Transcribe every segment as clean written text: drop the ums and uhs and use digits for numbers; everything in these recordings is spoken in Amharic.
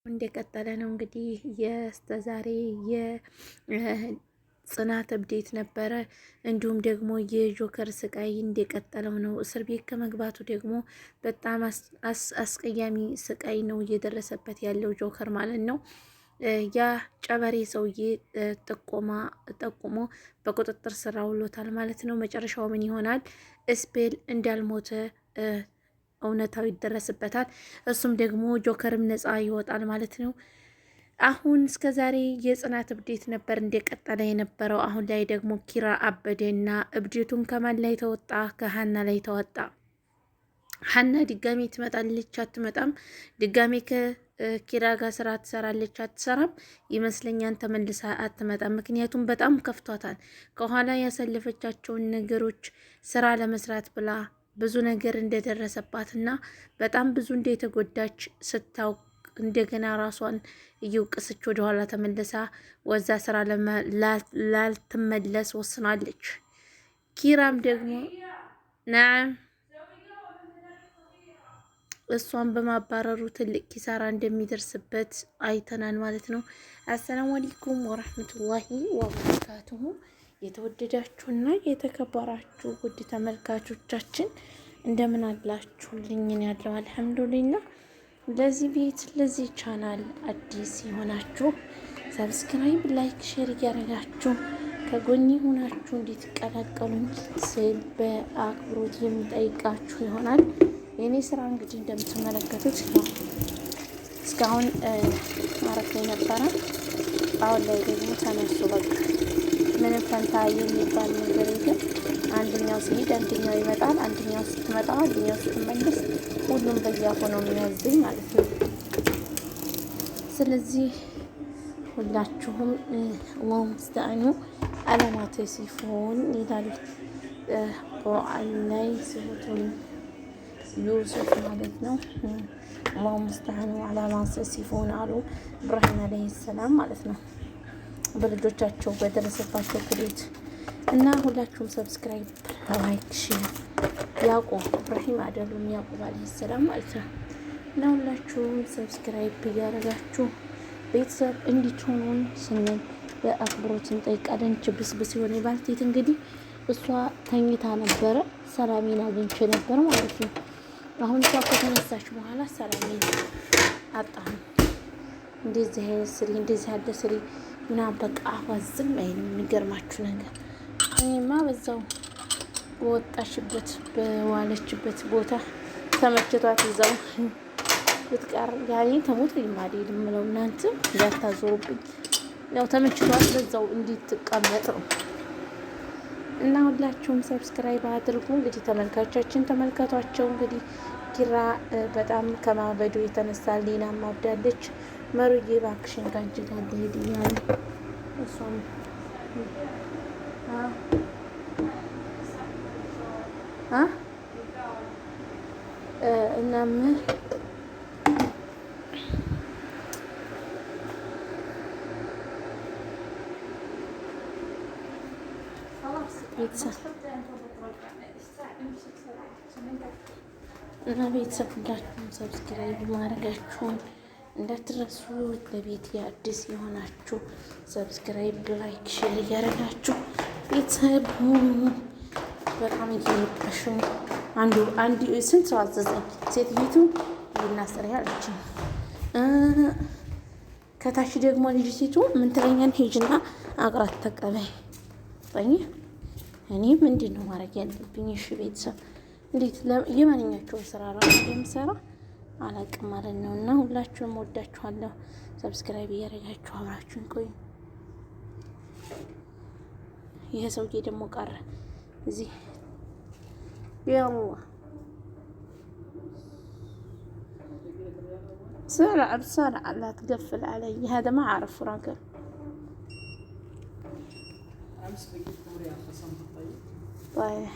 እንደቀጠለ ነው እንግዲህ የስተዛሬ የጽናት እብዴት ነበረ። እንዲሁም ደግሞ የጆከር ስቃይ እንደቀጠለው ነው። እስር ቤት ከመግባቱ ደግሞ በጣም አስቀያሚ ስቃይ ነው እየደረሰበት ያለው ጆከር ማለት ነው። ያ ጨበሬ ሰውዬ ጠቁሞ በቁጥጥር ስር አውሎታል ማለት ነው። መጨረሻው ምን ይሆናል? እስፔል እንዳልሞተ እውነታው ይደረስበታል። እሱም ደግሞ ጆከርም ነፃ ይወጣል ማለት ነው። አሁን እስከ ዛሬ የጽናት እብዴት ነበር እንደቀጠለ የነበረው። አሁን ላይ ደግሞ ኪራ አበደና እብዴቱን ከማን ላይ ተወጣ? ከሀና ላይ ተወጣ። ሀና ድጋሜ ትመጣለች አትመጣም? ድጋሜ ከኪራ ጋር ስራ ትሰራለች አትሰራም? ይመስለኛል ተመልሳ አትመጣም። ምክንያቱም በጣም ከፍቷታል። ከኋላ ያሳለፈቻቸውን ነገሮች ስራ ለመስራት ብላ ብዙ ነገር እንደደረሰባትና በጣም ብዙ እንደተጎዳች ስታውቅ እንደገና ራሷን እየወቀሰች ወደኋላ ተመልሳ ወዛ ስራ ላልትመለስ ወስናለች። ኪራም ደግሞ እሷን በማባረሩ ትልቅ ኪሳራ እንደሚደርስበት አይተናል ማለት ነው። አሰላሙ አለይኩም ወራህመቱላሂ ወበረካቱሁ። የተወደዳችሁና የተከበራችሁ ውድ ተመልካቾቻችን እንደምን አላችሁልኝ? ያለው አልሐምዱሊላህ። ለዚህ ቤት ለዚህ ቻናል አዲስ የሆናችሁ ሰብስክራይብ፣ ላይክ፣ ሼር እያደረጋችሁ ከጎኒ ሆናችሁ እንድትቀላቀሉኝ ስል በአክብሮት የሚጠይቃችሁ ይሆናል። የኔ ስራ እንግዲህ እንደምትመለከቱት ነው። እስካሁን ማረፍ ላይ ነበረ። አሁን ላይ ደግሞ ተነሱ። በቃ ምንም ፈንታ የሚባል ነገር የለም። አንደኛው ሲሄድ አንደኛው ይመጣል፣ አንደኛው ስትመጣ አንደኛው ስትመለስ፣ ሁሉም በያፎ ነው የሚያዝኝ ማለት ነው። ስለዚህ ሁላችሁም አላሁ ሙስተዓኑ አለማተ ሲፎን ይላል ቁርአን ላይ ሲሆቱን ዩሱፍ ማለት ነው። አላሁ ሙስተዓኑ አለማተ ሲፎን አሉ ኢብራሂም አለይሂ ሰላም ማለት ነው። በልጆቻቸው በደረሰባቸው ክዴት እና ሁላችሁም ሰብስክራይብ፣ ላይክ፣ ሼር ያዕቆብ ኢብራሂም አይደሉም ያዕቆብ አለይሂ ሰላም ማለት ነው። እና ሁላችሁም ሰብስክራይብ እያደረጋችሁ ቤተሰብ እንዲትሆኑን ስንል በአክብሮት እንጠይቃለን። ችብስብስ የሆነ ባልቴት እንግዲህ እሷ ተኝታ ነበረ። ሰላሜን አግኝቼ ነበር ማለት ነው። አሁን እሷ ከተነሳች በኋላ ሰላሜን አጣሁ። እንደዚህ አይነት ስሪ እንደዚህ ያለ ስሪ ምናምን በቃ አዋዝም አይልም። የሚገርማችሁ ነገር እኔማ በዛው በወጣሽበት በዋለችበት ቦታ ተመችቷት እዛው ብትቀር ያኔ ተሞት ይማዲ ልምለው እናንተ ያታዞሩብኝ ያው ተመችቷት በዛው እንድትቀመጥ ነው። እና ሁላችሁም ሰብስክራይብ አድርጉ። እንግዲህ ተመልካቾቻችን ተመልከቷቸው። እንግዲህ ኪራ በጣም ከማበዱ የተነሳ ሊና ማብዳለች። መሩዬ ባክሽን ካንቺ ጋር ልሄድ እያለ እሷም እናም እና ቤተሰብ ሁላችሁም ሰብስክራይብ ማድረጋችሁን እንዳትረሱ። ለቤት የአዲስ የሆናችሁ ሰብስክራይብ፣ ላይክ፣ ሼር እያደረጋችሁ ቤተሰብ በጣም እየረበሹ አንዱ ስንት ሰው አዘዘኝ። ሴትዮቱ ይናሰሪያ አለችኝ። ከታች ደግሞ ልጅቱ ምን ትለኛል? ሂጅና አቅራት ተቀበይ ጠኝ። እኔ ምንድን ነው ማድረግ ያለብኝ? እሺ ቤተሰብ እንዴት የማንኛቸውን ስራ ራሱ የምሰራ አላቅም ማለት ነው። እና ሁላችሁም ወዳችኋለሁ። ሰብስክራይብ እያደረጋችሁ አብራችሁን ቆዩ። ይሄ ሰውዬ ደግሞ ቀረ እዚህ ያአላህ سرع لا تقفل علي، هذا ما أعرف راجل. طيب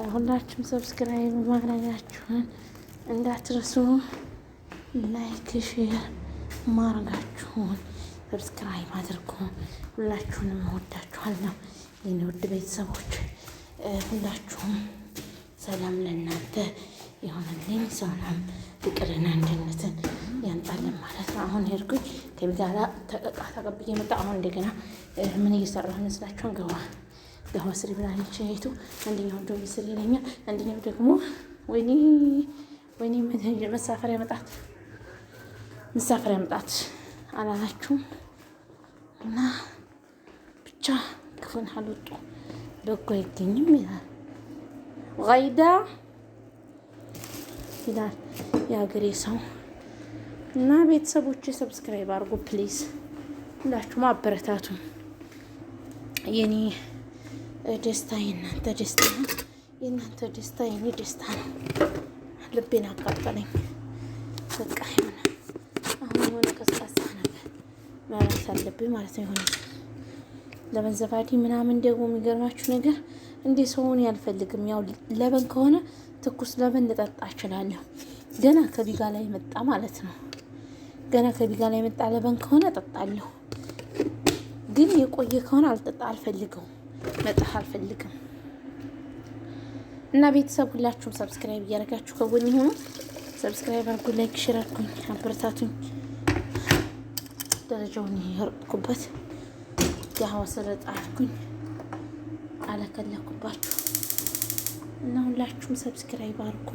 ሁላችሁም ሰብስክራይብ ማድረጋችሁን እንዳትረሱ፣ ላይክ ሼር ማድረጋችሁን ሰብስክራይብ አድርጉ። ሁላችሁንም እወዳችኋለሁ የኔ ውድ ቤተሰቦች። ሁላችሁም ሰላም ለእናንተ የሆነልኝ ሰላም፣ ፍቅርን፣ አንድነትን ያንጣልን ማለት ነው። አሁን ሄድኩኝ ከቢጋላ ተቀብዬ መጣ። አሁን እንደገና ምን እየሰራሁ መስላችኋል? ገዋ ስሪ ብላለች እህቱ። አንደኛው ዶቢ ስሪ ይለኛል፣ አንደኛው ደግሞ ወይኔ መሳፈሪያ መጣት አላላችሁም? እና ብቻ ክፉን አልወጡ በጎ አይገኝም ይላል ጋይዳ ይላል የሀገሬ ሰው። እና ቤተሰቦች ሰብስክራይብ አድርጉ ፕሊዝ፣ ሁላችሁም አበረታቱ። የኔ ደስታ የእናንተ ደስታ ነው፣ የእናንተ ደስታ የኔ ደስታ ነው። ልቤን አቃጠለኝ። በቃ የሆነ አሁን የሆነ ቀዝቃዛ ነገር ማለት አለብኝ ማለት ነው። የሆነ ለበንዘባዲ ምናምን ደግሞ የሚገርማችሁ ነገር እንዴ ሰውን ያልፈልግም። ያው ለበን ከሆነ ትኩስ ለበን ልጠጣ እችላለሁ። ገና ከቢጋ ላይ መጣ ማለት ነው። ገና ከቢጋ ላይ መጣ ለበን ከሆነ እጠጣለሁ። ግን የቆየ ከሆነ አልፈልገውም፣ መጣህ አልፈልግም። እና ቤተሰብ ሁላችሁም ሰብስክራይብ እያደረጋችሁ ከጎን ይሁኑ። ሰብስክራይብ አድርጉ፣ ላይክ ሼር አድርጉኝ፣ አበረታቱኝ። ደረጃውን የወረድኩበት ያው ስለጣልኩኝ አለከለኩባችሁ እና ሁላችሁም ሰብስክራይብ አድርጉ።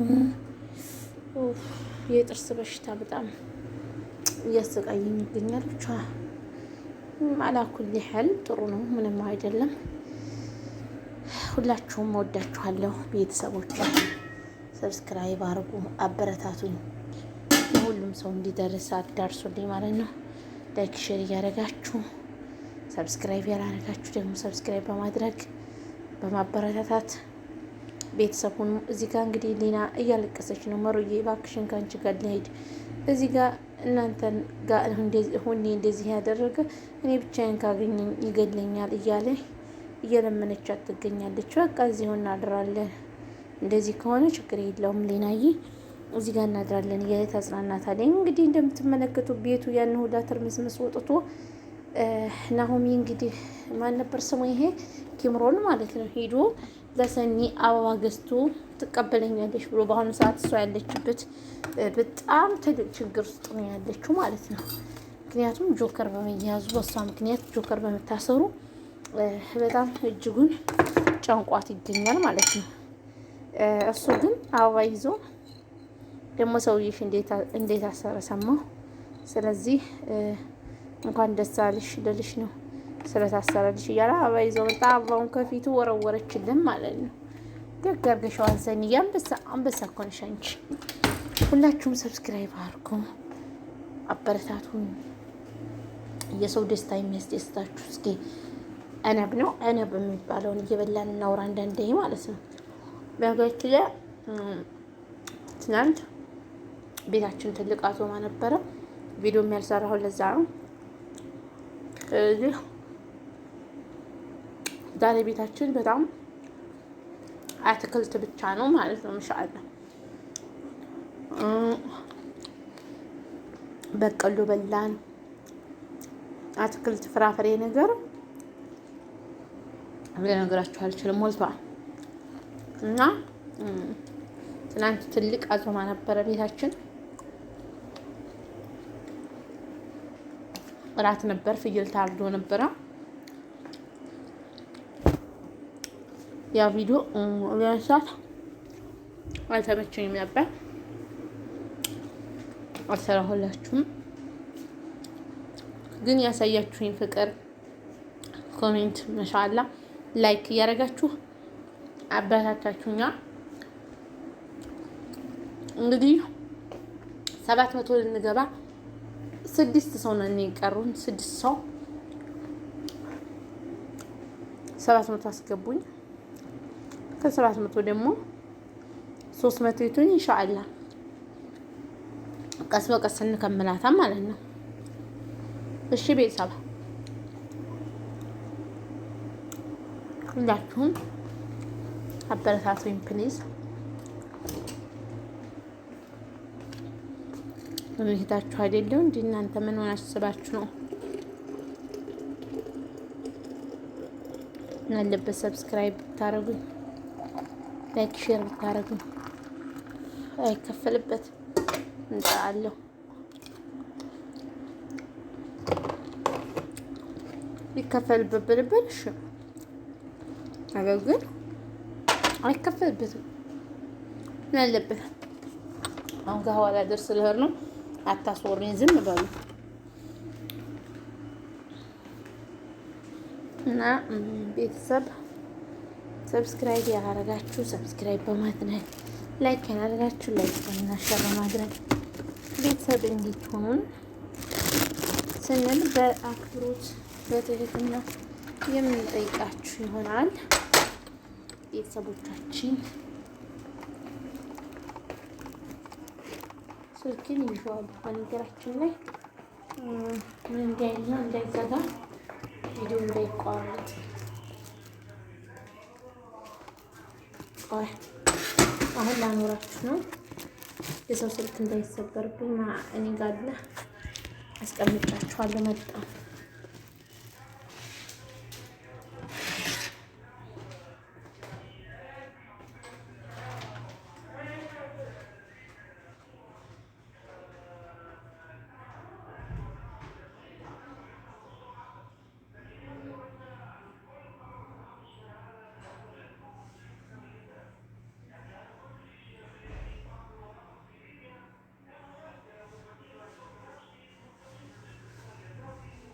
የጥርስ በሽታ በጣም እያሰቃየኝ ይገኛል። ብቻ አላኩል ያህል ጥሩ ነው፣ ምንም አይደለም። ሁላችሁም ወዳችኋለሁ ቤተሰቦች። ሰብስክራይብ አድርጉ፣ አበረታቱኝ። ሁሉም ሰው እንዲደርስ አዳርሱልኝ ማለት ነው። ላይክ ሼር እያደረጋችሁ ሰብስክራይብ ያላደረጋችሁ ደግሞ ሰብስክራይብ በማድረግ በማበረታታት ቤተሰቡን። እዚህ ጋር እንግዲህ ሊና እያለቀሰች ነው። መሩዬ እባክሽን ከአንቺ ጋር ልሄድ፣ እዚህ ጋር እናንተን ጋር ሁኔ እንደዚህ ያደረገ እኔ ብቻዬን ካገኘኝ ይገለኛል እያለ እየለመነቻት ትገኛለች። በቃ እዚሁ እናድራለን፣ እንደዚህ ከሆነ ችግር የለውም ሊናዬ እዚህ ጋር እናድራለን እያለ ታጽናናታለች። እንግዲህ እንደምትመለከቱ ቤቱ ያን ሁላ ትርምስምስ ወጥቶ ናሆሚ እንግዲህ ማን ነበር ስሙ? ይሄ ኪምሮን ማለት ነው። ሄዶ ለሰኒ አበባ ገዝቶ ትቀበለኛለች ብሎ በአሁኑ ሰዓት እሷ ያለችበት በጣም ትልቅ ችግር ውስጥ ነው ያለችው ማለት ነው። ምክንያቱም ጆከር በመያዙ በእሷ ምክንያት ጆከር በመታሰሩ በጣም እጅጉን ጨንቋት ይገኛል ማለት ነው። እሱ ግን አበባ ይዞ ደግሞ ሰውዬሽ እንዴት አሰረ ሰማሁ። ስለዚህ እንኳን ደስ አለሽ ልልሽ ነው ስለታሰረልሽ እያለ አበባ ይዞ መጣ። አበባውን ከፊቱ ወረወረችልን ማለት ነው። ደግ አድርገሽዋል ሰኒ፣ አንበሳ እኮ ነሽ አንቺ። ሁላችሁም ሰብስክራይብ አድርጉ፣ አበረታቱን። የሰው ደስታ የሚያስደስታችሁ እስኪ አነብ ነው አነብ የሚባለውን እየበላን እናውራ አንዳንዴ ማለት ነው። በሀገራችን ላይ ትናንት ቤታችን ትልቅ አዞማ ነበረ። ቪዲዮ የሚያልሰራሁ ለዛ ነው። ስለዚህ ዛሬ ቤታችን በጣም አትክልት ብቻ ነው ማለት ነው። ማሻአላ በቀሎ በላን፣ አትክልት ፍራፍሬ ነገር ልነግራችሁ አልችልም፣ ሞልቷል። እና ትናንት ትልቅ አዞማ ነበረ ቤታችን። እራት ነበር፣ ፍየል ታርዶ ነበረ። ያ ቪዲዮ ለማንሳት አልተመቸኝም ነበር፣ አልሰራሁላችሁም። ግን ያሳያችሁኝ ፍቅር፣ ኮሜንት ማሻአላ ላይክ እያደረጋችሁ አበረታታችሁኛ። እንግዲህ 700 ልንገባ 6 ሰው ነን የቀሩን። 6 ሰው 700 አስገቡኝ። ከ700 ደግሞ 300 ይቱን ኢንሻአላህ ቀስ በቀስ እንከምላታ ማለት ነው። እሺ ቤተሰብ ሁላችሁም አበረታቱኝ ፕሊዝ። እህታችሁ አይደለም እንዴ? እናንተ ምን ሆነ አስባችሁ ነው? ያለበት ሰብስክራይብ ብታረጉኝ፣ ላይክ ሼር ብታረጉኝ አይከፈልበትም። እንጠራለሁ ይከፈልበት ብልብል እሺ፣ ነገር ግን አይከፈልበትም። ምን አለበት? አሁን ከኋላ ደርስ ልሄድ ነው። አታስወሪኝ፣ ዝም በሉ እና ቤተሰብ ሰብስክራይብ ያላረጋችሁ ሰብስክራይብ በማድረግ ላይክ ያላረጋችሁ ላይክ እና ሼር በማድረግ ቤተሰብ እንድትሆኑ ስንል በአክብሮት በትህትና የምንጠይቃችሁ ይሆናል። ቤተሰቦቻችን ስልክን ይዟል። በነገራችን ላይ ምን እንዳይልና እንዳይዘጋ ቪዲዮ እንዳይቋረጥ አሁን ላኖራችሁ ነው። የሰው ስልክ እንዳይሰበርብኝ እኔ ጋር አስቀምጫችኋለሁ። መጣ